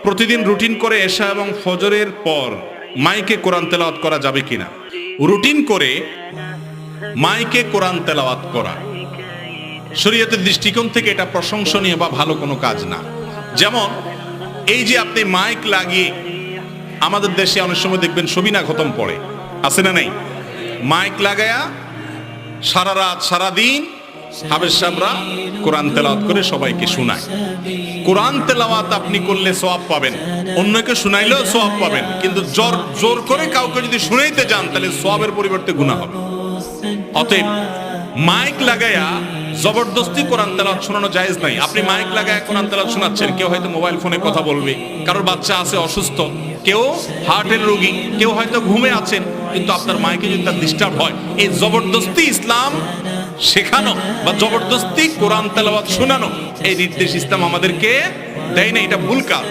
প্রতিদিন রুটিন করে এশা এবং ফজরের পর মাইকে কোরআন তেলাওয়াত করা যাবে কিনা? রুটিন করে মাইকে কোরআন তেলাওয়াত করা শরীয়তের দৃষ্টিকোণ থেকে এটা প্রশংসনীয় বা ভালো কোনো কাজ না। যেমন এই যে আপনি মাইক লাগিয়ে, আমাদের দেশে অনেক সময় দেখবেন সবিনা খতম পড়ে, আছে না নেই? মাইক লাগায়া সারা রাত সারা দিন হাফেজ সাহেবরা কোরআন তেলাওয়াত করে সবাইকে শোনায়। কোরআন তেলাওয়াত আপনি করলে সওয়াব পাবেন, অন্যকে শুনাইলেও সওয়াব পাবেন, কিন্তু জোর করে কাউকে যদি শুনাইতে যান তাহলে সওয়াবের পরিবর্তে গুনাহ হবে। অতএব মাইক লাগায়া জবরদস্তি কোরআন তেলাওয়াত শোনানো জায়েজ নাই। আপনি মাইক লাগায়া কোরআন তেলাওয়াত শোনাচ্ছেন, কেউ হয়তো মোবাইল ফোনে কথা বলবে, কারোর বাচ্চা আছে অসুস্থ, কেউ হার্টের রোগী, কেউ হয়তো ঘুমে আছেন, কিন্তু আপনার মাইকে যদি তার ডিস্টার্ব হয়, এই জবরদস্তি ইসলাম শেখানো বা জবরদস্তি কোরআন তেলাওয়াত শোনানো, এই নির্দেশ ইসলাম আমাদেরকে দেয় না। এটা ভুল কাজ।